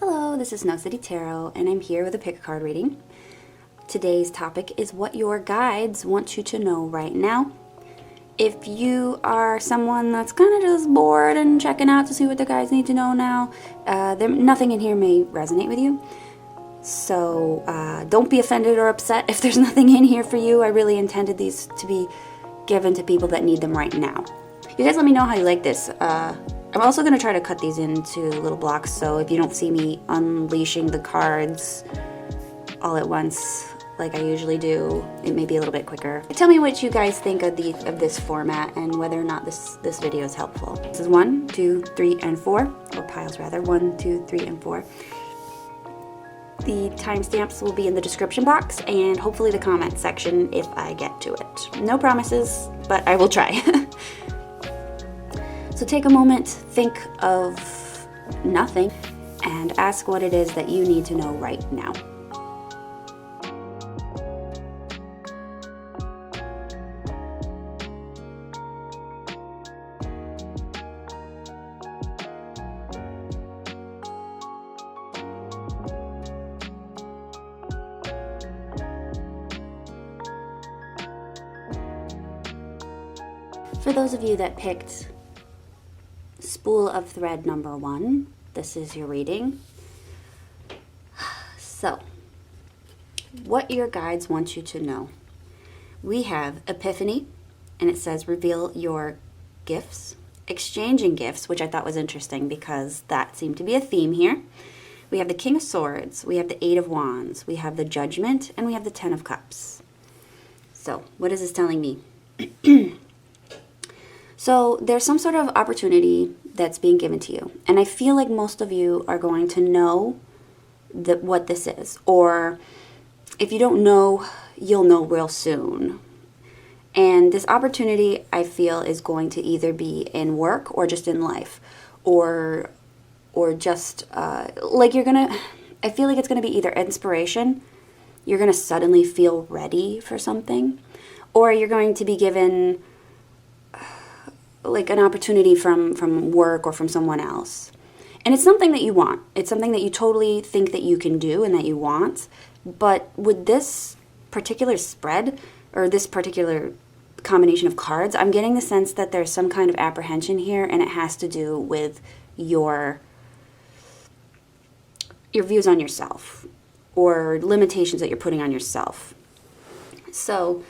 Hello, this is Snowcitytarot, and I'm here with a pick a card reading. Today's topic is what your guides want you to know right now. If you are someone that's kind of just bored and checking out to see what the guides need to know now, nothing in here may resonate with you. So don't be offended or upset if there's nothing in here for you. I really intended these to be given to people that need them right now. You guys let me know how you like this. I'm also going to try to cut these into little blocks, so if you don't see me unleashing the cards all at once like I usually do, it may be a little bit quicker. Tell me what you guys think of this format and whether or not this video is helpful. This is 1, 2, 3, and 4, or piles rather, 1, 2, 3, and 4. The timestamps will be in the description box and hopefully the comment section if I get to it. No promises, but I will try. So take a moment, think of nothing, and ask what it is that you need to know right now. For those of you that picked Spool of Thread number 1, this is your reading. So, what your guides want you to know. We have Epiphany, and it says reveal your gifts. Exchanging gifts, which I thought was interesting because that seemed to be a theme here. We have the King of Swords, we have the Eight of Wands, we have the Judgment, and we have the Ten of Cups. So, what is this telling me? So there's some sort of opportunity that's being given to you. And I feel like most of you are going to know what this is. Or if you don't know, you'll know real soon. And this opportunity, I feel, is going to either be in work or just in life. Or just, like you're going to, I feel like it's going to be either inspiration, you're going to suddenly feel ready for something, or you're going to be given like an opportunity from work or from someone else. And it's something that you want. It's something that you totally think that you can do and that you want. But with this particular spread, or this particular combination of cards, I'm getting the sense that there's some kind of apprehension here, and it has to do with your views on yourself, or limitations that you're putting on yourself. So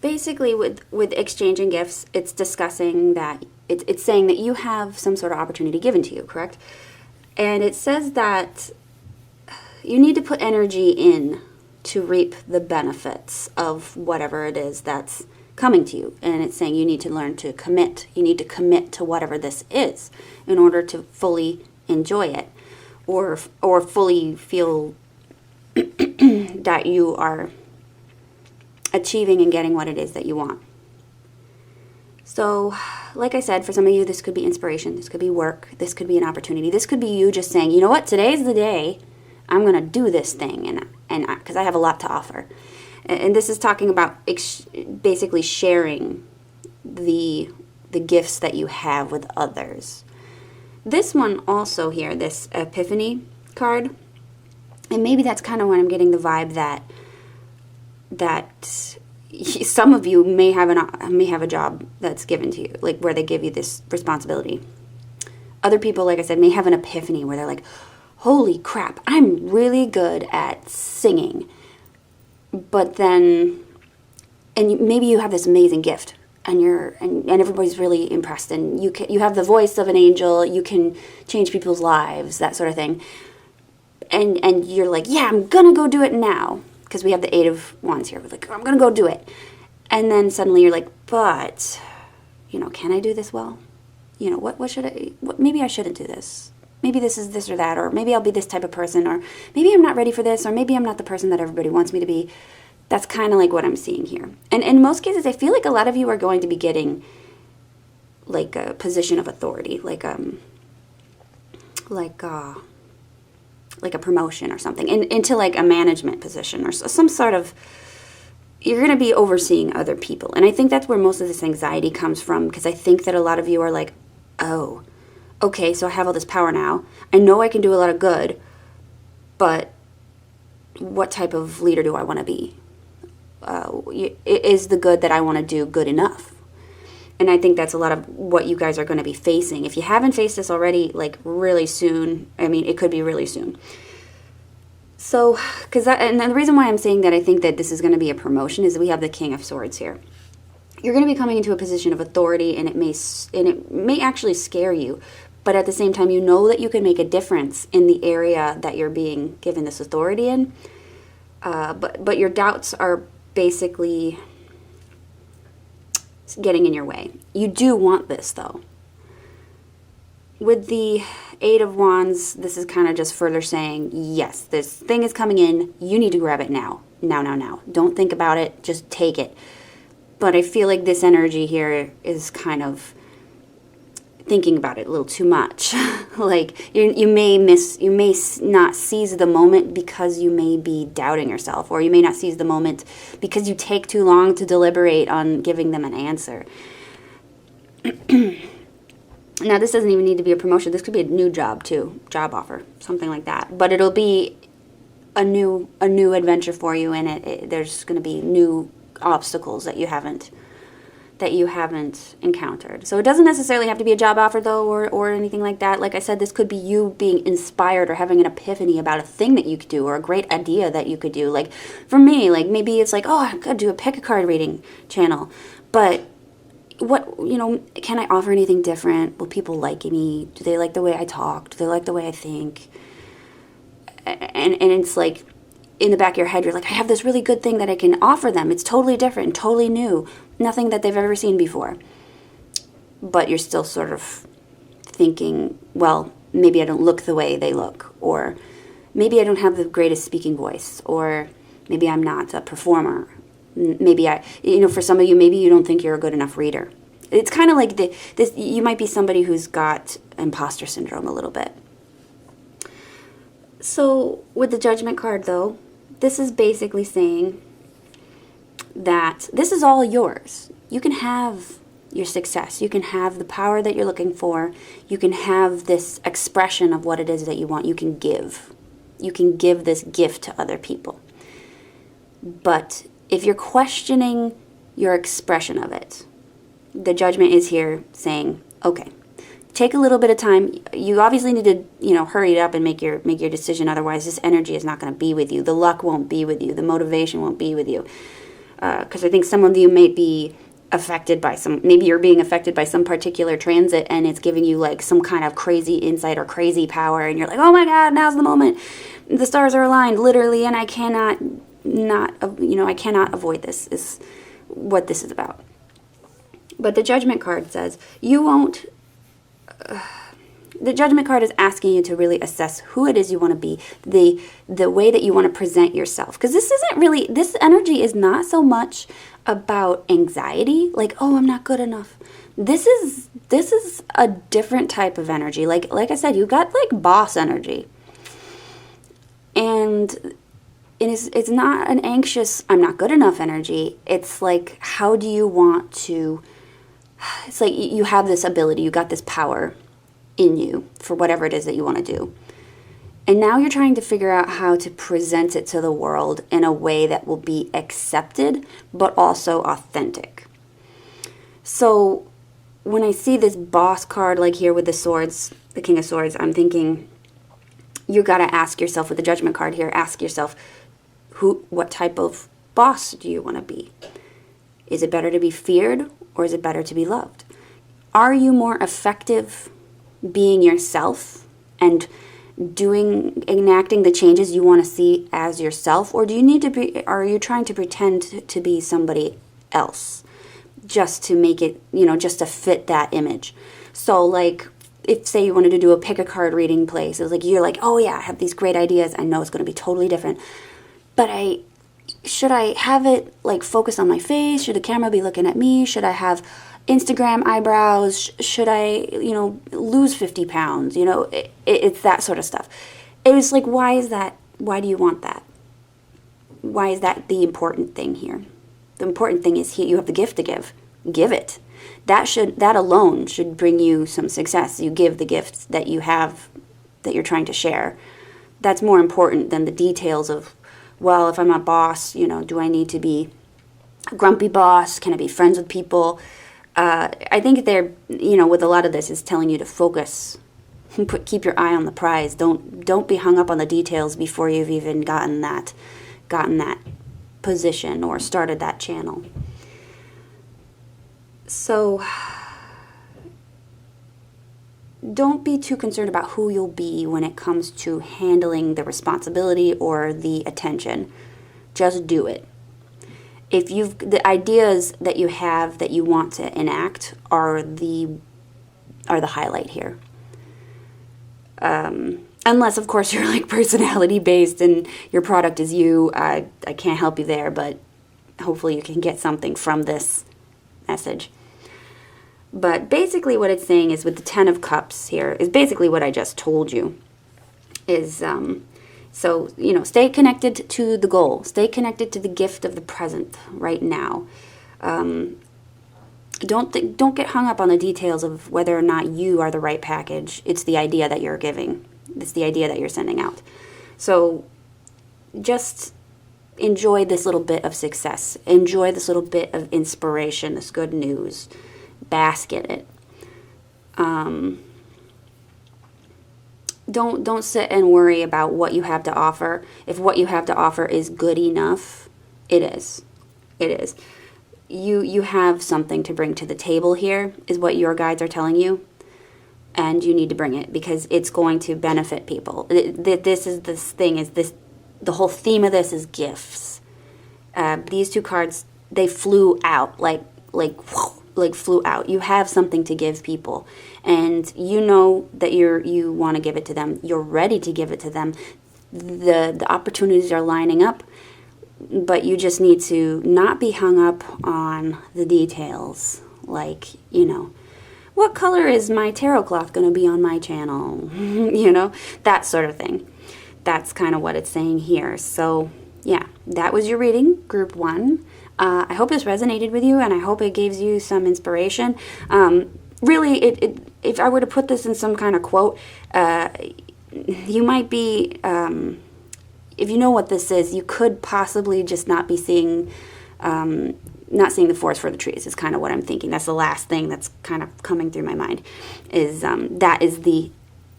basically, with exchanging gifts, it's discussing that, it's saying that you have some sort of opportunity given to you, correct? And it says that you need to put energy in to reap the benefits of whatever it is that's coming to you. And it's saying you need to learn to commit. You need to commit to whatever this is in order to fully enjoy it, or fully feel that you are achieving and getting what it is that you want. So, like I said, for some of you, this could be inspiration, this could be work, this could be an opportunity, this could be you just saying, you know what, today's the day, I'm going to do this thing, and because I have a lot to offer. And this is talking about basically sharing the gifts that you have with others. This one also here, this Epiphany card, and maybe that's kind of when I'm getting the vibe that some of you may have a job that's given to you, like where they give you this responsibility. Other people, like I said, may have an epiphany where they're like, holy crap, I'm really good at singing. But then, maybe you have this amazing gift, and everybody's really impressed, and you have the voice of an angel, you can change people's lives, that sort of thing. And you're like, yeah, I'm gonna go do it now. Because we have the Eight of Wands here. We're like, I'm going to go do it. And then suddenly you're like, but, can I do this well? What should I, maybe I shouldn't do this. Maybe this is this or that, or maybe I'll be this type of person, or maybe I'm not ready for this, or maybe I'm not the person that everybody wants me to be. That's kind of like what I'm seeing here. And in most cases, I feel like a lot of you are going to be getting like a position of authority, like a promotion or something, into like a management position or some sort of, you're going to be overseeing other people. And I think that's where most of this anxiety comes from, because I think that a lot of you are like, oh, okay, so I have all this power now. I know I can do a lot of good, but what type of leader do I want to be? Is the good that I want to do good enough? And I think that's a lot of what you guys are going to be facing. If you haven't faced this already, like really soon, I mean, it could be really soon. So, and the reason why I'm saying that I think that this is going to be a promotion is that we have the King of Swords here. You're going to be coming into a position of authority, and it may actually scare you, but at the same time, you know that you can make a difference in the area that you're being given this authority in. But your doubts are basically getting in your way. You do want this, though. With the Eight of Wands, this is kind of just further saying, yes, this thing is coming in. You need to grab it now. Now. Don't think about it. Just take it. But I feel like this energy here is kind of thinking about it a little too much. Like you may not seize the moment because you may be doubting yourself, or you may not seize the moment because you take too long to deliberate on giving them an answer. Now, this doesn't even need to be a promotion. This could be a new job too, job offer, something like that. But it'll be a new adventure for you, and there's going to be new obstacles that you haven't encountered. So it doesn't necessarily have to be a job offer, though, or anything like that. Like I said, this could be you being inspired or having an epiphany about a thing that you could do or a great idea that you could do. Like for me, like maybe it's like, oh, I could do a pick a card reading channel, but can I offer anything different? Will people like me? Do they like the way I talk? Do they like the way I think? And it's like in the back of your head, you're like, I have this really good thing that I can offer them. It's totally different, totally new, nothing that they've ever seen before. But you're still sort of thinking, well, maybe I don't look the way they look, or maybe I don't have the greatest speaking voice, or maybe I'm not a performer. Maybe for some of you, maybe you don't think you're a good enough reader. It's kind of like this. You might be somebody who's got imposter syndrome a little bit. So with the Judgment card, though, this is basically saying that this is all yours. You can have your success. You can have the power that you're looking for. You can have this expression of what it is that you want. You can give. You can give this gift to other people. But if you're questioning your expression of it, the Judgment is here saying, okay, take a little bit of time. You obviously need to, hurry it up and make your decision. Otherwise, this energy is not going to be with you. The luck won't be with you. The motivation won't be with you. Because I think some of you may be affected by maybe you're being affected by some particular transit, and it's giving you like some kind of crazy insight or crazy power, and you're like, oh my God, now's the moment. The stars are aligned, literally, and I cannot avoid this, is what this is about. But the Judgment card says you won't. The Judgment card is asking you to really assess who it is you want to be, the way that you want to present yourself. Because this energy is not so much about anxiety, like, oh, I'm not good enough. This is a different type of energy. Like I said, you got like boss energy. And it's not an anxious, I'm not good enough energy. It's like, how do you want to, it's like you have this ability, you got this power in you for whatever it is that you want to do. And now you're trying to figure out how to present it to the world in a way that will be accepted, but also authentic. So when I see this boss card, like here with the swords, the King of Swords, I'm thinking you got to ask yourself, with the Judgment card here, ask yourself, what type of boss do you want to be? Is it better to be feared, or is it better to be loved? Are you more effective being yourself and enacting the changes you want to see as yourself, or are you trying to pretend to be somebody else just to make it, just to fit that image? So like, if say you wanted to do a pick a card reading place, it's like, you're like, oh yeah, I have these great ideas. I know it's going to be totally different, but should I have it like focus on my face? Should the camera be looking at me? Should I have Instagram eyebrows? Should I, lose 50 pounds? It's that sort of stuff. It was like, why is that? Why do you want that? Why is that the important thing here? The important thing is here, you have the gift to give. Give it. that alone should bring you some success. You give the gifts that you have, that you're trying to share. That's more important than the details of, well, if I'm a boss, do I need to be a grumpy boss? Can I be friends with people? I think they're, with a lot of this is telling you to focus, keep your eye on the prize. Don't be hung up on the details before you've even gotten that position or started that channel. So don't be too concerned about who you'll be when it comes to handling the responsibility or the attention. Just do it. If the ideas that you have that you want to enact are the highlight here. Unless, of course, you're like personality based and your product is you. I can't help you there, but hopefully you can get something from this message. But basically what it's saying is with the 10 of Cups here is basically what I just told you. Is, so, stay connected to the goal. Stay connected to the gift of the present right now. Don't get hung up on the details of whether or not you are the right package. It's the idea that you're giving. It's the idea that you're sending out. So just enjoy this little bit of success. Enjoy this little bit of inspiration, this good news. Bask in it. Don't sit and worry about what you have to offer. If what you have to offer is good enough, it is. It is. You have something to bring to the table here, is what your guides are telling you. And you need to bring it because it's going to benefit people. The whole theme of this is gifts. These two cards, they flew out like flew out. You have something to give people, and you know that you want to give it to them. You're ready to give it to them. The opportunities are lining up, but you just need to not be hung up on the details. Like, what color is my tarot cloth going to be on my channel? That sort of thing. That's kind of what it's saying here. So, yeah, that was your reading, Group 1. I hope this resonated with you, and I hope it gives you some inspiration. Really, if I were to put this in some kind of quote, you might be, if you know what this is, you could possibly just not be seeing, not seeing the forest for the trees is kind of what I'm thinking. That's the last thing that's kind of coming through my mind, is that is the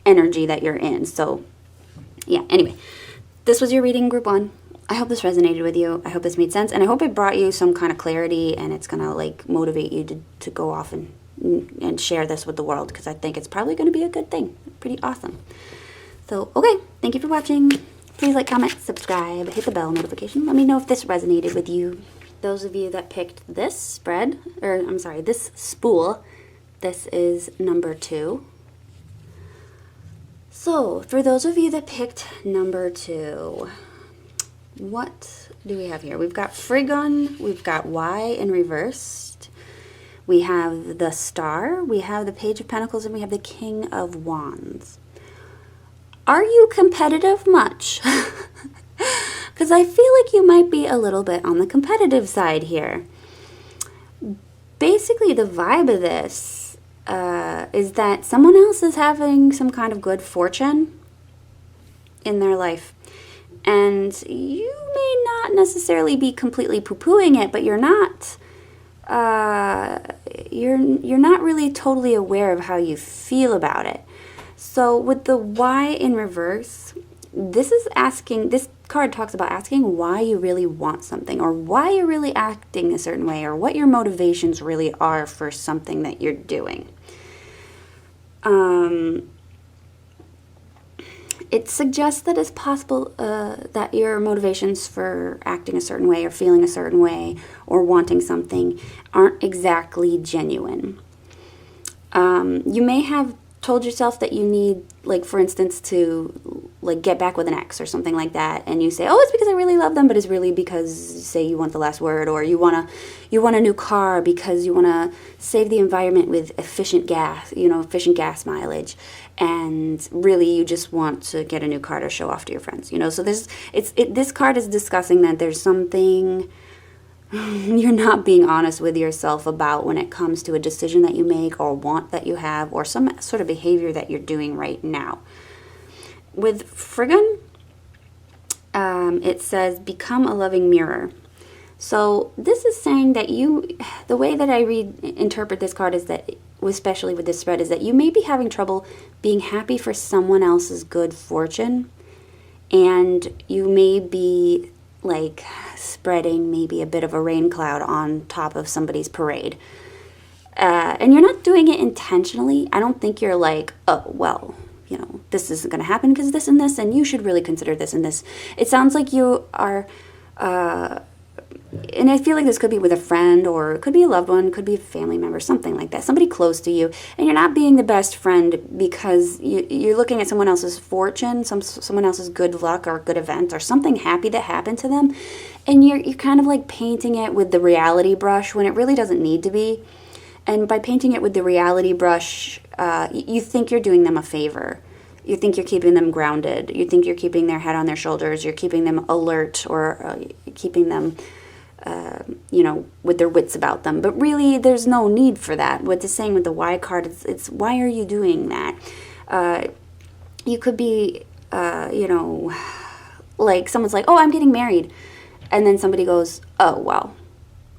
energy that you're in. So, yeah, anyway, this was your reading, Group 1. I hope this resonated with you. I hope this made sense, and I hope it brought you some kind of clarity, and it's going to motivate you to go off and share this with the world, because I think it's probably going to be a good thing. Pretty awesome. So, okay, thank you for watching. Please like, comment, subscribe, hit the bell notification. Let me know if this resonated with you. Those of you that picked this this spool, this is number 2. So, for those of you that picked number 2, what do we have here? We've got Frigon, we've got Y in reversed, we have the Star, we have the Page of Pentacles, and we have the King of Wands. Are you competitive much? Because I feel like you might be a little bit on the competitive side here. Basically, the vibe of this is that someone else is having some kind of good fortune in their life. And you may not necessarily be completely poo-pooing it, but you're not really totally aware of how you feel about it. So with the Y in reverse, this card talks about asking why you really want something, or why you're really acting a certain way, or what your motivations really are for something that you're doing. It suggests that it's possible that your motivations for acting a certain way or feeling a certain way or wanting something aren't exactly genuine. You may have told yourself that you need, for instance, to get back with an ex or something like that, and you say, oh, it's because I really love them, but it's really because, say, you want the last word, or you want a new car because you want to save the environment with efficient gas mileage, and really you just want to get a new car to show off to your friends, So this card is discussing that there's something you're not being honest with yourself about when it comes to a decision that you make or want that you have or some sort of behavior that you're doing right now. With Friggin, it says, become a loving mirror. So this is saying that the way that I interpret this card is that, especially with this spread, is that you may be having trouble being happy for someone else's good fortune, and you may be like spreading maybe a bit of a rain cloud on top of somebody's parade. And you're not doing it intentionally. I don't think you're like, oh, well, this isn't going to happen because this and this, and you should really consider this and this. It sounds like you are, and I feel like this could be with a friend, or it could be a loved one, could be a family member, something like that, somebody close to you, and you're not being the best friend because you're looking at someone else's fortune, someone else's good luck or good event or something happy that happened to them, and you're kind of like painting it with the reality brush when it really doesn't need to be. And by painting it with the reality brush, you think you're doing them a favor. You think you're keeping them grounded. You think you're keeping their head on their shoulders. You're keeping them alert, or keeping them, with their wits about them. But really, there's no need for that. What it's saying with the Y card, it's why are you doing that? You could be, like someone's like, oh, I'm getting married. And then somebody goes, oh, well.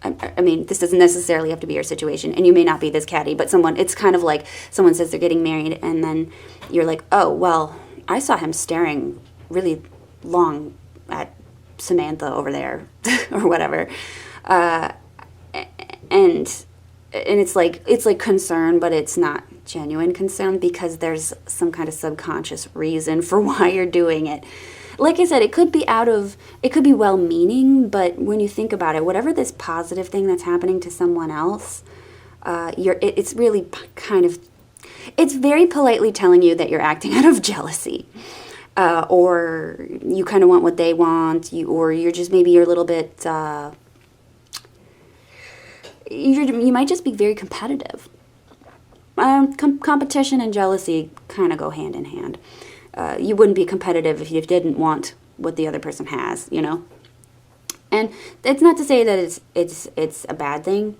I mean, this doesn't necessarily have to be your situation, and you may not be this catty, but it's kind of like someone says they're getting married, and then you're like, oh, well, I saw him staring really long at Samantha over there, or whatever, and it's like concern, but it's not genuine concern because there's some kind of subconscious reason for why you're doing it. Like I said, it could be well-meaning, but when you think about it, whatever this positive thing that's happening to someone else, it's really it's very politely telling you that you're acting out of jealousy, or you kind of want what they want, or you're just maybe you're a little bit, you might just be very competitive. Competition and jealousy kind of go hand in hand. You wouldn't be competitive if you didn't want what the other person has, And it's not to say that it's a bad thing.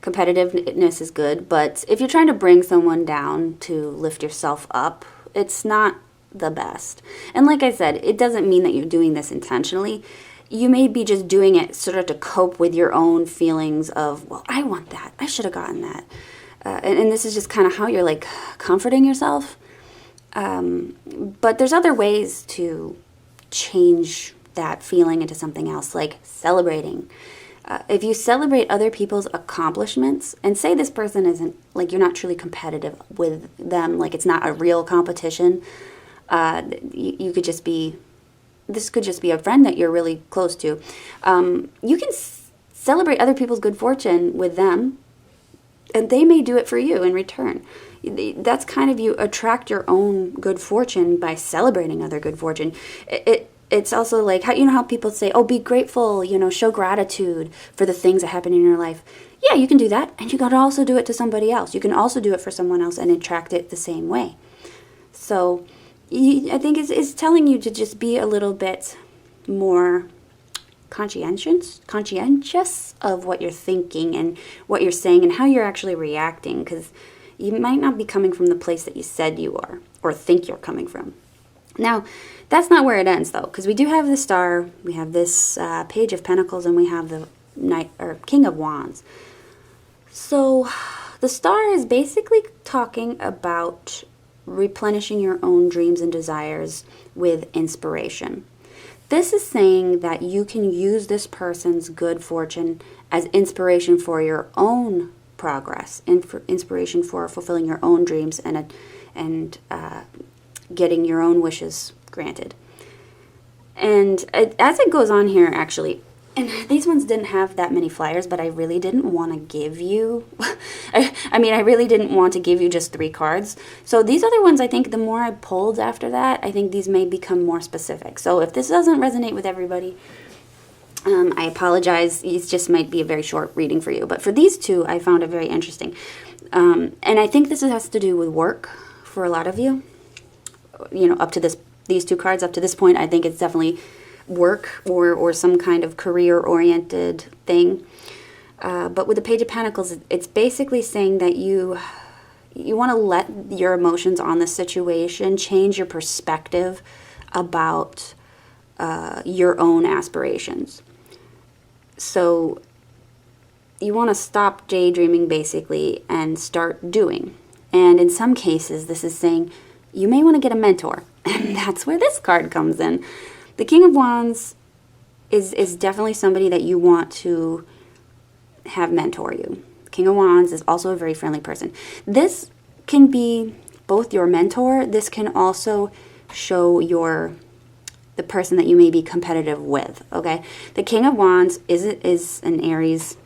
Competitiveness is good, but if you're trying to bring someone down to lift yourself up, it's not the best. And like I said, it doesn't mean that you're doing this intentionally. You may be just doing it sort of to cope with your own feelings of, well, I want that. I should have gotten that. And this is just kind of how you're like comforting yourself. But there's other ways to change that feeling into something else, like celebrating. If you celebrate other people's accomplishments, and say this person isn't, like you're not truly competitive with them, like it's not a real competition, you could just be, this could just be a friend that you're really close to. You can celebrate other people's good fortune with them, and they may do it for you in return. That's kind of, you attract your own good fortune by celebrating other good fortune. It's also like, how people say, oh, be grateful, show gratitude for the things that happen in your life. Yeah, you can do that, and you got to also do it to somebody else. You can also do it for someone else and attract it the same way. So I think it's telling you to just be a little bit more conscientious of what you're thinking and what you're saying and how you're actually reacting, because you might not be coming from the place that you said you are or think you're coming from. Now, that's not where it ends, though, because we do have the Star, we have this Page of Pentacles, and we have the King of Wands. So the Star is basically talking about replenishing your own dreams and desires with inspiration. This is saying that you can use this person's good fortune as inspiration for your own progress, and for inspiration for fulfilling your own dreams and getting your own wishes granted. And as it goes on here, actually, and these ones didn't have that many flyers, but I really didn't want to give you, I really didn't want to give you just 3 cards. So these other ones, I think the more I pulled after that, I think these may become more specific. So if this doesn't resonate with everybody, I apologize. It just might be a very short reading for you. But for these 2, I found it very interesting. And I think this has to do with work for a lot of you. Up to these 2 cards, up to this point, I think it's definitely work or some kind of career-oriented thing. But with the Page of Pentacles, it's basically saying that you want to let your emotions on the situation change your perspective about your own aspirations. So you want to stop daydreaming, basically, and start doing. And in some cases, this is saying you may want to get a mentor. And that's where this card comes in. The King of Wands is definitely somebody that you want to have mentor you. King of Wands is also a very friendly person. This can be both your mentor. This can also show the person that you may be competitive with, okay? The King of Wands is an Aries.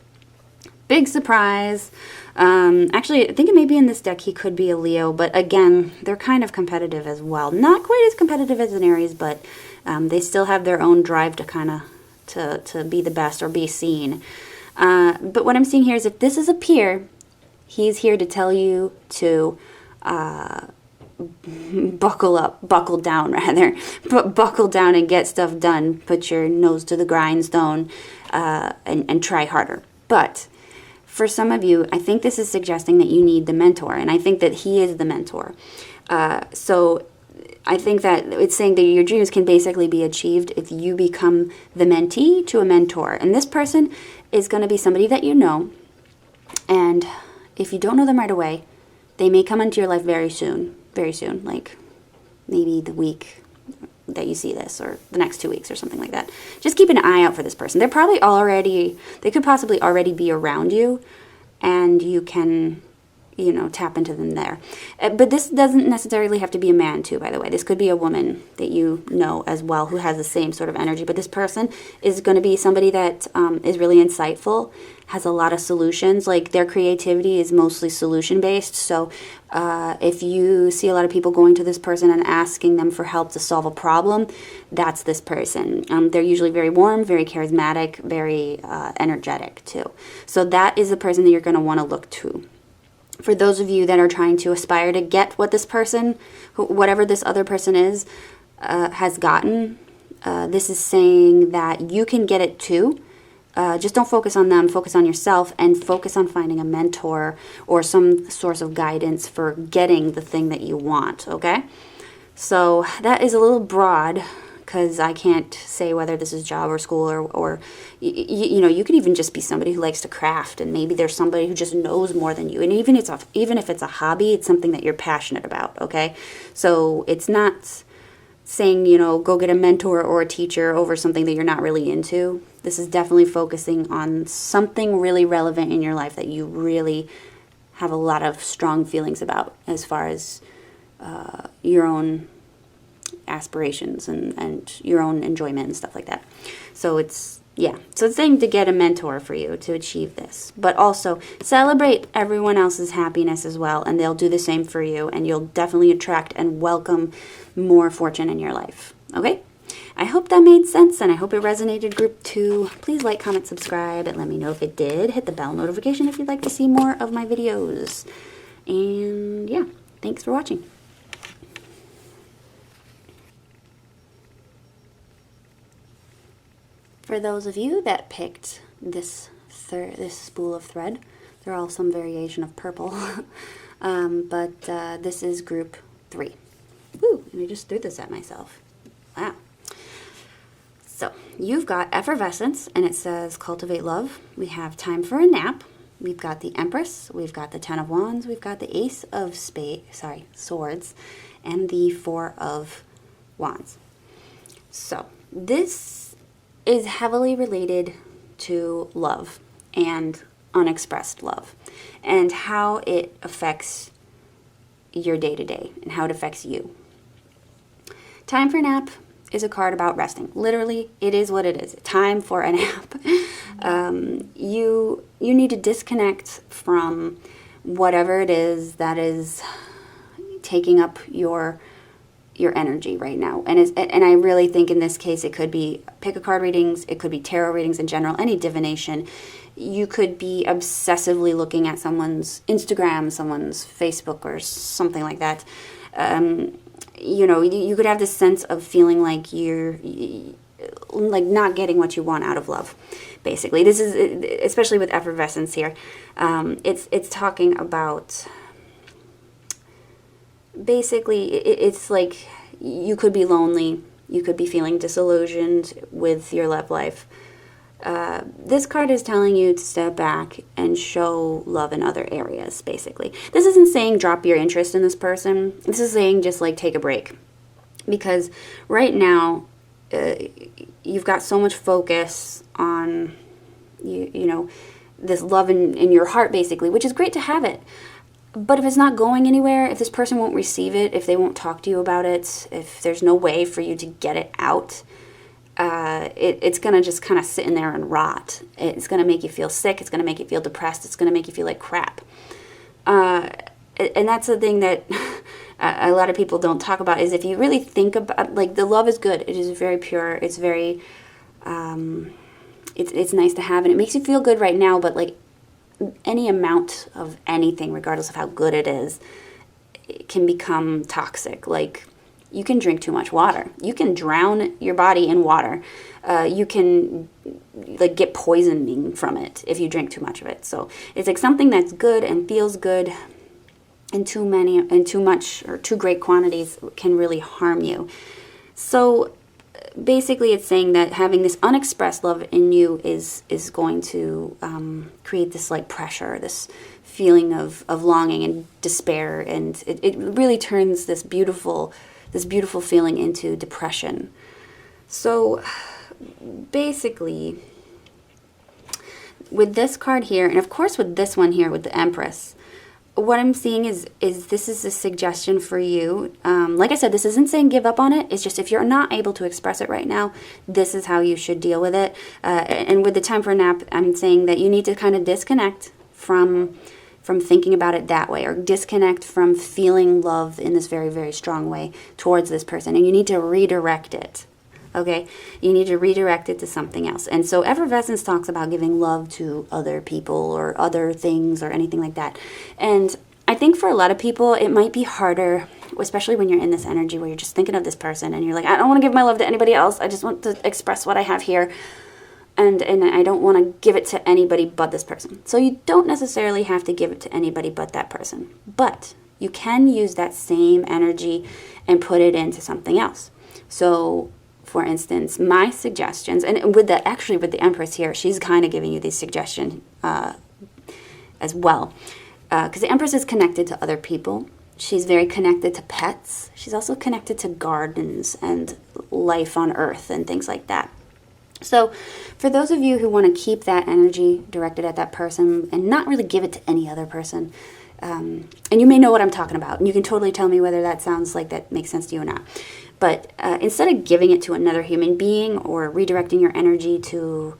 Big surprise. Actually, I think it may be in this deck he could be a Leo, but again, they're kind of competitive as well. Not quite as competitive as an Aries, but they still have their own drive to kind of to be the best or be seen. But what I'm seeing here is if this is a peer, he's here to tell you to buckle down and get stuff done. Put your nose to the grindstone and try harder. But for some of you, I think this is suggesting that you need the mentor, and I think that he is the mentor. So I think that it's saying that your dreams can basically be achieved if you become the mentee to a mentor. And this person is going to be somebody that you know, and if you don't know them right away, they may come into your life very soon, like maybe the week that you see this or the next 2 weeks or something like that. Just keep an eye out for this person. They could possibly already be around you, and you can, tap into them there. But this doesn't necessarily have to be a man too, by the way. This could be a woman that you know as well who has the same sort of energy. But this person is going to be somebody that is really insightful, has a lot of solutions. Like, their creativity is mostly solution-based. So if you see a lot of people going to this person and asking them for help to solve a problem, that's this person. They're usually very warm, very charismatic, very energetic too. So that is the person that you're going to want to look to. For those of you that are trying to aspire to get what this person, whatever this other person is, has gotten, this is saying that you can get it too. Just don't focus on them, focus on yourself, and focus on finding a mentor or some source of guidance for getting the thing that you want, okay? So that is a little broad, because I can't say whether this is job or school or you could even just be somebody who likes to craft, and maybe there's somebody who just knows more than you. And even if it's a hobby, it's something that you're passionate about, okay? So it's not saying, go get a mentor or a teacher over something that you're not really into. This is definitely focusing on something really relevant in your life that you really have a lot of strong feelings about as far as your own aspirations and your own enjoyment and stuff like that. So it's saying to get a mentor for you to achieve this, but also celebrate everyone else's happiness as well, and they'll do the same for you, and you'll definitely attract and welcome more fortune in your life. Okay? I hope that made sense, and I hope it resonated, Group 2. Please like, comment, subscribe, and let me know if it did. Hit the bell notification if you'd like to see more of my videos. And yeah, thanks for watching. For those of you that picked this spool of thread, they're all some variation of purple, but this is Group 3. Woo, and I just threw this at myself. Wow. So, you've got Effervescence, and it says Cultivate Love. We have Time for a Nap. We've got the Empress. We've got the Ten of Wands. We've got the Ace of Swords, and the Four of Wands. So, this is heavily related to love and unexpressed love, and how it affects your day-to-day and how it affects you. Time for a Nap is a card about resting. Literally, it is what it is. Time for a nap. You need to disconnect from whatever it is that is taking up your energy right now. And I really think in this case it could be pick-a-card readings, it could be tarot readings in general, any divination. You could be obsessively looking at someone's Instagram, someone's Facebook, or something like that. You could have this sense of feeling like like not getting what you want out of love. Basically, this is especially with effervescence here. It's talking about basically it's like you could be lonely, you could be feeling disillusioned with your love life. This card is telling you to step back and show love in other areas, basically. This isn't saying drop your interest in this person. This is saying just like take a break. Because right now, you've got so much focus on, you know, this love in your heart, basically, which is great to have it. But if it's not going anywhere, if this person won't receive it, if they won't talk to you about it, if there's no way for you to get it out, it's going to just kind of sit in there and rot. It's going to make you feel sick. It's going to make you feel depressed. It's going to make you feel like crap. And that's the thing that a lot of people don't talk about, is if you really think about, like, the love is good. It is very pure. It's very, it's nice to have, and it makes you feel good right now, but, like, any amount of anything, regardless of how good it is, it can become toxic. Like, you can drink too much water. You can drown your body in water. You can, like, get poisoning from it if you drink too much of it. So it's like something that's good and feels good, and too much or too great quantities can really harm you. So basically it's saying that having this unexpressed love in you is going to create this, like, pressure, this feeling of longing and despair, and it really turns this beautiful feeling into depression. So basically, with this card here, and of course with this one here with the Empress, what I'm seeing is this is a suggestion for you. Like I said, this isn't saying give up on it. It's just if you're not able to express it right now, this is how you should deal with it. And with the time for a nap, I'm saying that you need to kind of disconnect from thinking about it that way, or disconnect from feeling love in this very, very strong way towards this person. And you need to redirect it. Okay? You need to redirect it to something else. And so effervescence talks about giving love to other people or other things or anything like that. And I think for a lot of people, it might be harder, especially when you're in this energy where you're just thinking of this person and you're like, I don't want to give my love to anybody else. I just want to express what I have here. And I don't want to give it to anybody but this person. So you don't necessarily have to give it to anybody but that person. But you can use that same energy and put it into something else. So, for instance, my suggestions, and with the Empress here, she's kind of giving you these suggestions as well. Because the Empress is connected to other people. She's very connected to pets. She's also connected to gardens and life on Earth and things like that. So for those of you who want to keep that energy directed at that person and not really give it to any other person, and you may know what I'm talking about, and you can totally tell me whether that sounds like that makes sense to you or not. But instead of giving it to another human being or redirecting your energy to,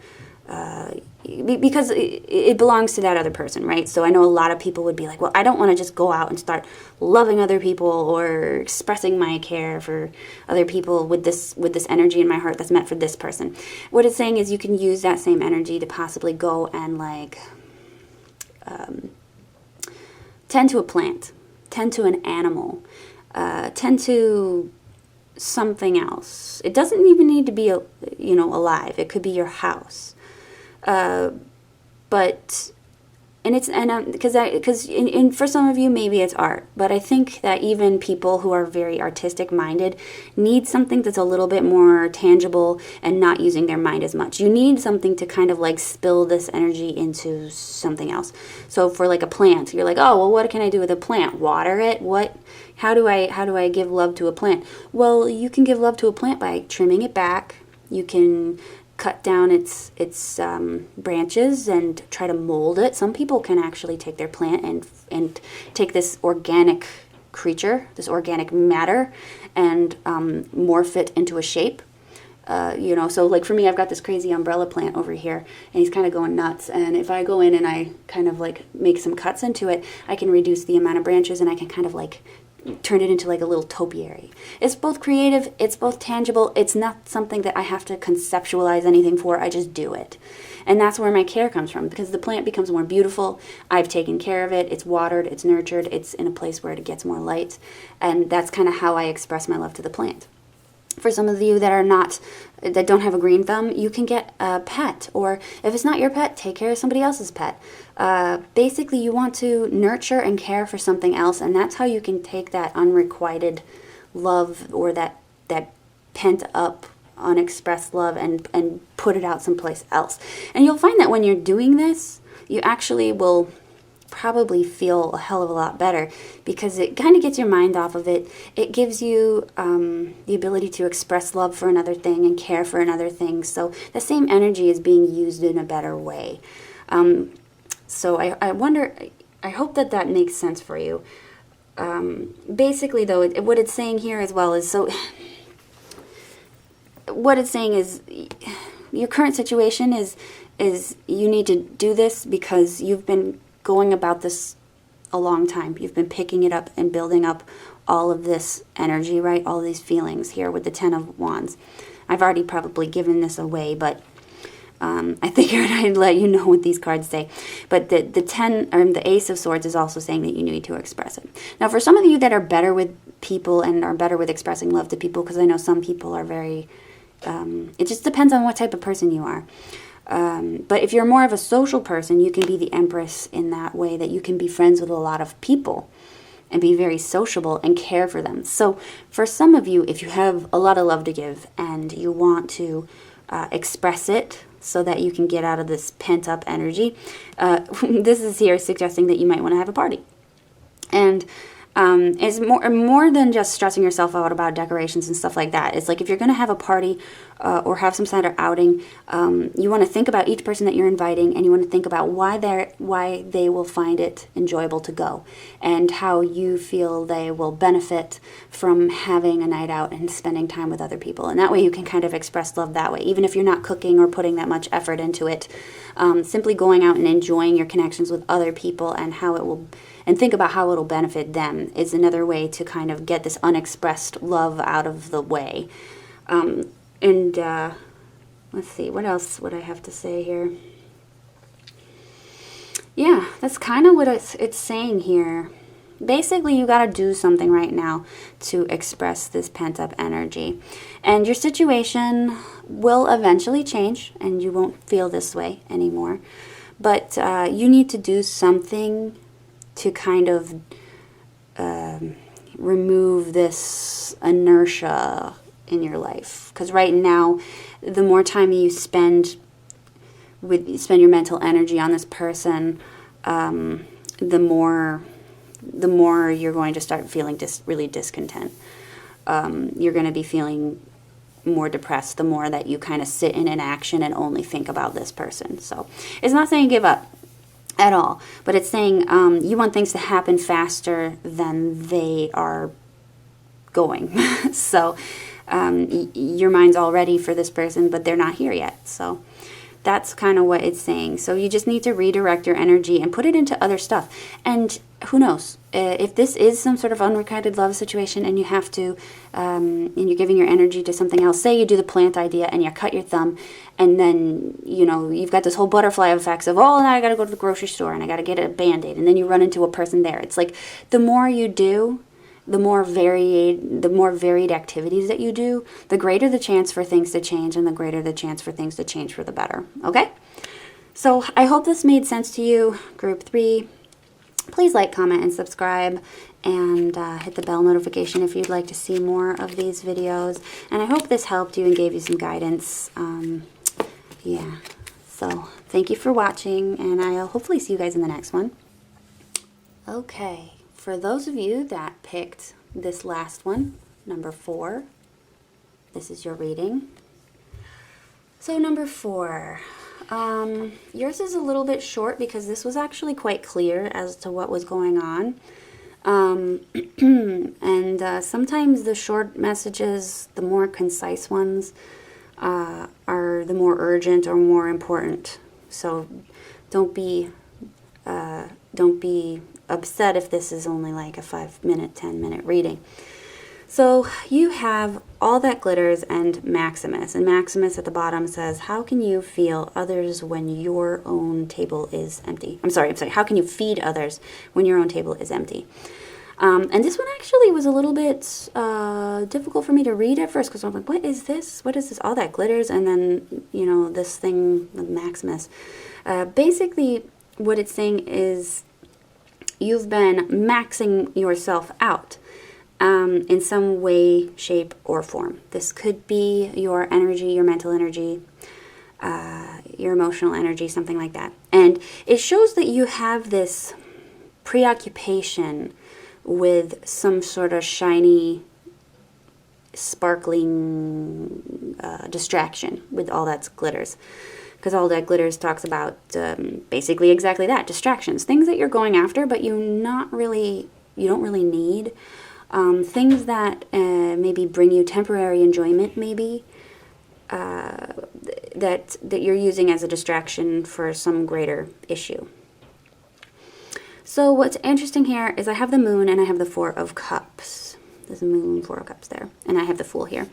because it belongs to that other person, right? So I know a lot of people would be like, well, I don't want to just go out and start loving other people or expressing my care for other people with this energy in my heart that's meant for this person. What it's saying is you can use that same energy to possibly go and, like, tend to a plant, tend to an animal, tend to something else. It doesn't even need to be, alive. It could be your house. But because for some of you maybe it's art, but I think that even people who are very artistic minded need something that's a little bit more tangible and not using their mind as much. You need something to kind of, like, spill this energy into something else. So for, like, a plant, you're like, oh, well, what can I do with a plant? Water it? How do I give love to a plant? Well, you can give love to a plant by trimming it back. You can cut down its branches and try to mold it. Some people can actually take their plant and take this organic creature, this organic matter, and morph it into a shape. So, like, for me, I've got this crazy umbrella plant over here, and he's kind of going nuts. And if I go in and I kind of, like, make some cuts into it, I can reduce the amount of branches, and I can kind of, like, turn it into, like, a little topiary. It's both creative, it's both tangible. It's not something that I have to conceptualize anything for. I just do it. And that's where my care comes from, because the plant becomes more beautiful. I've taken care of it. It's watered, it's nurtured, it's in a place where it gets more light. And that's kind of how I express my love to the plant. For some of you that don't have a green thumb, you can get a pet, or if it's not your pet, take care of somebody else's pet. Basically, you want to nurture and care for something else, and that's how you can take that unrequited love, or that pent up, unexpressed love, and put it out someplace else. And you'll find that when you're doing this, you actually will probably feel a hell of a lot better, because it kind of gets your mind off of it. It gives you the ability to express love for another thing and care for another thing. So the same energy is being used in a better way. So I wonder, I hope that makes sense for you. Basically, though, what it's saying here as well is, so what it's saying is your current situation is you need to do this because you've been going about this a long time. You've been picking it up and building up all of this energy, right? All these feelings here with the Ten of Wands. I've already probably given this away, but I figured I'd let you know what these cards say. But the the Ace of Swords is also saying that you need to express it. Now, for some of you that are better with people and are better with expressing love to people, because I know some people are very, it just depends on what type of person you are. But if you're more of a social person, you can be the Empress in that way, that you can be friends with a lot of people and be very sociable and care for them. So for some of you, if you have a lot of love to give and you want to express it so that you can get out of this pent-up energy, this is here suggesting that you might want to have a party. And it's more than just stressing yourself out about decorations and stuff like that. It's like if you're going to have a party or have some sort of outing, you want to think about each person that you're inviting, and you want to think about why they will find it enjoyable to go, and how you feel they will benefit from having a night out and spending time with other people. And that way you can kind of express love that way, even if you're not cooking or putting that much effort into it. Simply going out and enjoying your connections with other people and how it will, and think about how it'll benefit them, is another way to kind of get this unexpressed love out of the way. Let's see, what else would I have to say here? Yeah, that's kind of what it's saying here. Basically, you got to do something right now to express this pent-up energy. And your situation will eventually change, and you won't feel this way anymore. But you need to do something to kind of remove this inertia in your life. Because right now, the more time you spend your mental energy on this person, the more you're going to start feeling really discontent. You're going to be feeling more depressed the more that you kind of sit in inaction and only think about this person. So it's not saying give up at all, but it's saying you want things to happen faster than they are going. So your mind's all ready for this person, but they're not here yet. So that's kind of what it's saying. So you just need to redirect your energy and put it into other stuff. And who knows, if this is some sort of unrequited love situation and you have to, and you're giving your energy to something else, say you do the plant idea and you cut your thumb, and then, you know, you've got this whole butterfly effects of, oh, now I got to go to the grocery store and I got to get a Band-Aid, and then you run into a person there. It's like the more you do, the more varied activities that you do, the greater the chance for things to change, and the greater the chance for things to change for the better. Okay? So I hope this made sense to you, Group 3. Please like, comment, and subscribe, and hit the bell notification if you'd like to see more of these videos. And I hope this helped you and gave you some guidance. Yeah. So thank you for watching, and I'll hopefully see you guys in the next one. Okay. For those of you that picked this last one, number 4, this is your reading. So number 4, yours is a little bit short because this was actually quite clear as to what was going on. And sometimes the short messages, the more concise ones, are the more urgent or more important. So don't be upset if this is only like a 5-minute, 10-minute reading. So you have All That Glitters and Maximus. And Maximus at the bottom says, how can you feel others when your own table is empty? I'm sorry, how can you feed others when your own table is empty? And this one actually was a little bit difficult for me to read at first because I'm like, what is this? What is this? All that glitters, and then, you know, this thing, the Maximus. Basically, what it's saying is you've been maxing yourself out in some way, shape, or form. This could be your energy, your mental energy, your emotional energy, something like that. And it shows that you have this preoccupation with some sort of shiny, sparkling distraction with all that glitters. Because all that glitters talks about basically exactly that, distractions, things that you're going after, but you don't really need. Things that maybe bring you temporary enjoyment, maybe, that you're using as a distraction for some greater issue. So what's interesting here is I have the Moon and I have the Four of Cups. There's a Moon, Four of Cups there, and I have the Fool here.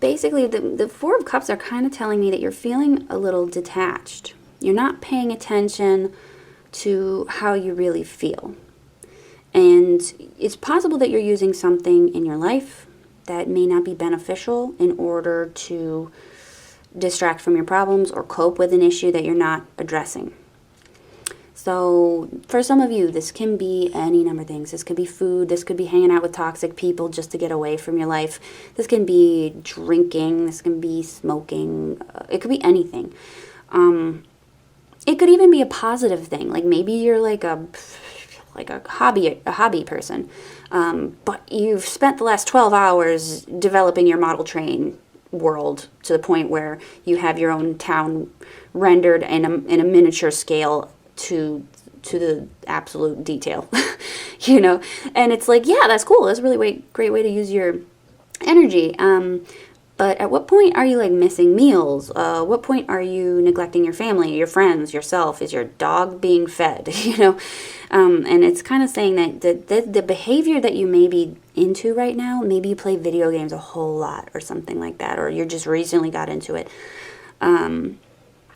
Basically, the Four of Cups are kind of telling me that you're feeling a little detached. You're not paying attention to how you really feel. And it's possible that you're using something in your life that may not be beneficial in order to distract from your problems or cope with an issue that you're not addressing. So for some of you, this can be any number of things. This could be food. This could be hanging out with toxic people just to get away from your life. This can be drinking. This can be smoking. It could be anything. It could even be a positive thing. Like maybe you're like a hobby person, but you've spent the last 12 hours developing your model train world to the point where you have your own town rendered in a miniature scale to the absolute detail, you know, and it's like, yeah, that's cool. That's a really great way to use your energy. But at what point are you like missing meals? What point are you neglecting your family, your friends, yourself? Is your dog being fed? You know, and it's kind of saying that the behavior that you may be into right now, maybe you play video games a whole lot or something like that, or you just recently got into it, and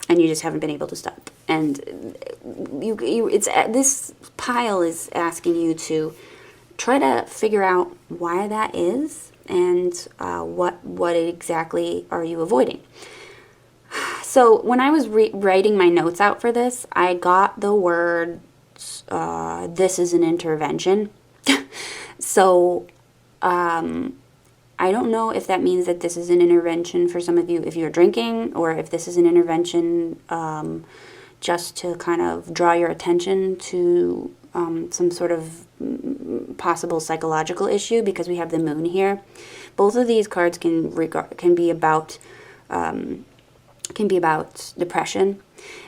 you just haven't been able to stop. And this pile is asking you to try to figure out why that is. And what exactly are you avoiding? So when I was writing my notes out for this, I got the word, this is an intervention. So I don't know if that means that this is an intervention for some of you if you're drinking, or if this is an intervention just to kind of draw your attention to some sort of possible psychological issue, because we have the Moon here. Both of these cards can be about depression,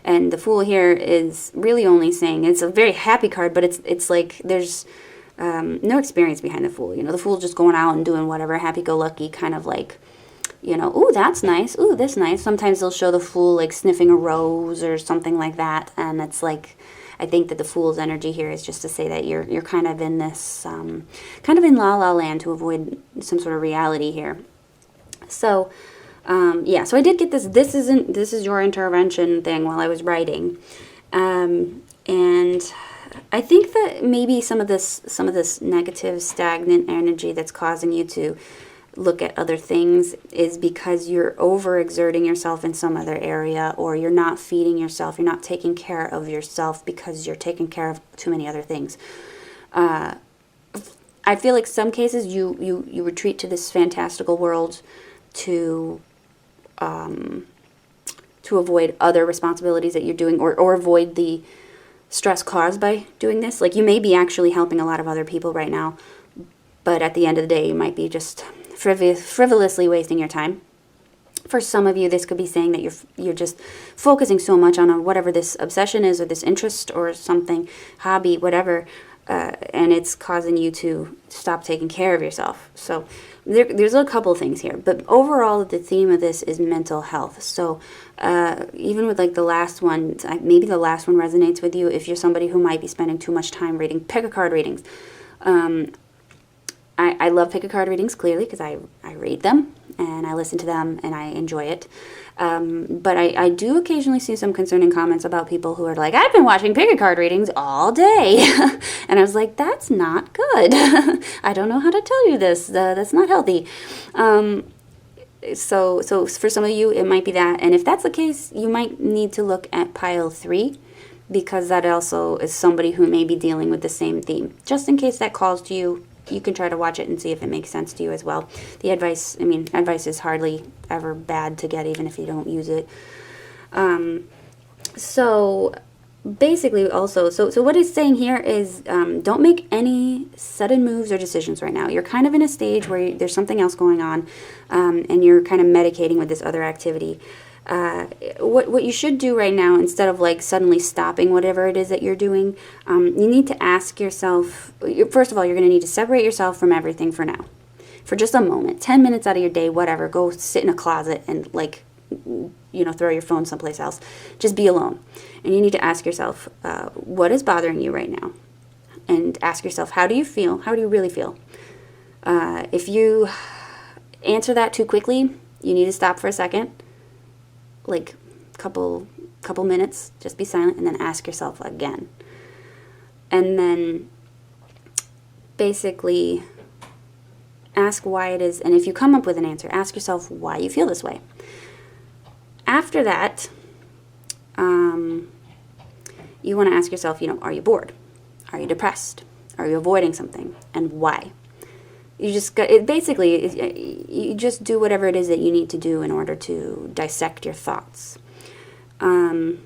and the Fool here is really only saying, it's a very happy card, but it's like there's no experience behind the Fool. You know, the Fool just going out and doing whatever, happy-go-lucky, kind of like, you know, ooh, that's nice, ooh, this nice. Sometimes they'll show the Fool like sniffing a rose or something like that, and it's like, I think that the Fool's energy here is just to say that you're kind of in this, kind of in la-la land to avoid some sort of reality here. So, yeah, so I did get this is your intervention thing while I was writing. And I think that maybe some of this negative, stagnant energy that's causing you to look at other things is because you're overexerting yourself in some other area, or you're not feeding yourself, you're not taking care of yourself because you're taking care of too many other things. I feel like some cases you retreat to this fantastical world to avoid other responsibilities that you're doing, or avoid the stress caused by doing this. Like you may be actually helping a lot of other people right now, but at the end of the day you might be just frivolously wasting your time. For some of you, this could be saying that you're just focusing so much on whatever this obsession is, or this interest, or something, hobby, whatever, and it's causing you to stop taking care of yourself. So there's a couple things here, but overall the theme of this is mental health. So even with like the last one, maybe the last one resonates with you if you're somebody who might be spending too much time reading pick-a-card readings. I love pick-a-card readings, clearly, because I read them. and I listen to them, and I enjoy it. But I do occasionally see some concerning comments about people who are like, I've been watching pick a card readings all day. And I was like, that's not good. I don't know how to tell you this. That's not healthy. So for some of you, it might be that. And if that's the case, you might need to look at pile 3, because that also is somebody who may be dealing with the same theme. Just in case that calls to you, you can try to watch it and see if it makes sense to you as well. The advice, advice is hardly ever bad to get, even if you don't use it. So basically also, so what it's saying here is don't make any sudden moves or decisions right now. You're kind of in a stage where there's something else going on, and you're kind of medicating with this other activity. What you should do right now, instead of like suddenly stopping whatever it is that you're doing, you need to ask yourself, first of all, you're going to need to separate yourself from everything for now. For just a moment, 10 minutes out of your day, whatever, go sit in a closet and like, throw your phone someplace else. Just be alone. And you need to ask yourself, what is bothering you right now? And ask yourself, how do you feel? How do you really feel? If you answer that too quickly, you need to stop for a second, like couple minutes, just be silent, and then ask yourself again. And then basically ask why it is, and if you come up with an answer, ask yourself why you feel this way. After that, you want to ask yourself, are you bored? Are you depressed? Are you avoiding something? And why? You just got it. Basically, you just do whatever it is that you need to do in order to dissect your thoughts. Oh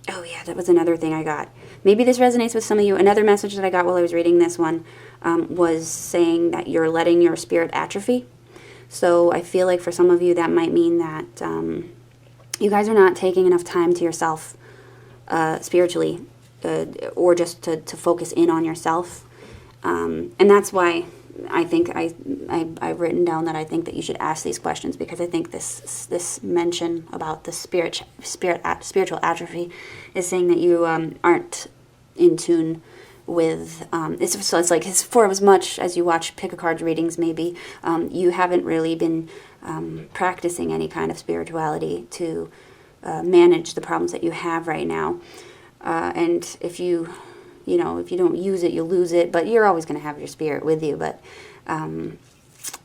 yeah, that was another thing I got. Maybe this resonates with some of you. Another message that I got while I was reading this one was saying that you're letting your spirit atrophy. So I feel like for some of you that might mean that you guys are not taking enough time to yourself spiritually, or just to focus in on yourself. And that's why I think I've written down that I think that you should ask these questions, because I think this mention about the spiritual atrophy is saying that you aren't in tune with it's like for as much as you watch pick a card readings, maybe you haven't really been practicing any kind of spirituality to manage the problems that you have right now. And if you don't use it, you'll lose it, but you're always going to have your spirit with you. But,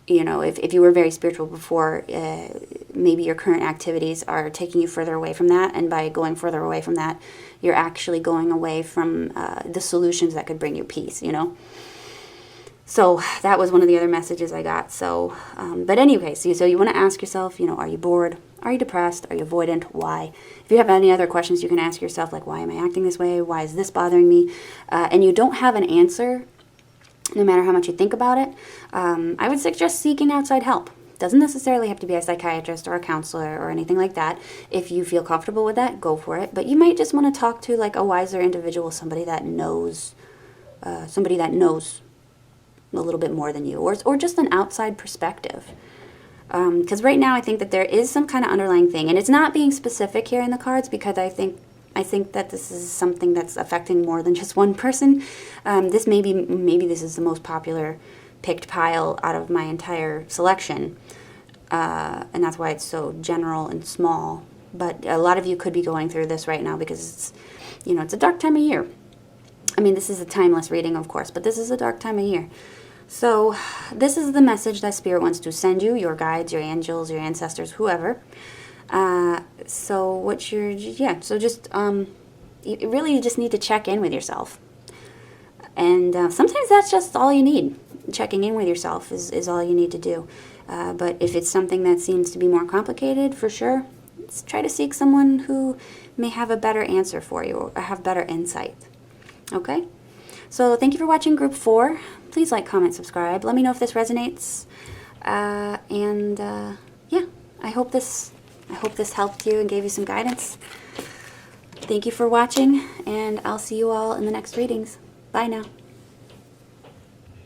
if you were very spiritual before, maybe your current activities are taking you further away from that. And by going further away from that, you're actually going away from the solutions that could bring you peace, So that was one of the other messages I got. So, but anyway, so you want to ask yourself, are you bored? Are you depressed? Are you avoidant? Why? If you have any other questions, you can ask yourself, like, why am I acting this way? Why is this bothering me? And you don't have an answer, no matter how much you think about it. I would suggest seeking outside help. Doesn't necessarily have to be a psychiatrist or a counselor or anything like that. If you feel comfortable with that, go for it. But you might just want to talk to like a wiser individual, somebody that knows a little bit more than you, or just an outside perspective. Because right now I think that there is some kind of underlying thing, and it's not being specific here in the cards, because I think that this is something that's affecting more than just one person. This maybe this is the most popular picked pile out of my entire selection, and that's why it's so general and small. But a lot of you could be going through this right now, because it's a dark time of year. This is a timeless reading, of course, but this is a dark time of year. So this is the message that Spirit wants to send you, your guides, your angels, your ancestors, whoever. So just you just need to check in with yourself. And sometimes that's just all you need. Checking in with yourself is all you need to do. But if it's something that seems to be more complicated, for sure, let's try to seek someone who may have a better answer for you, or have better insight. Okay? So thank you for watching Group 4. Please like, comment, subscribe. Let me know if this resonates. I hope this helped you and gave you some guidance. Thank you for watching, and I'll see you all in the next readings. Bye now.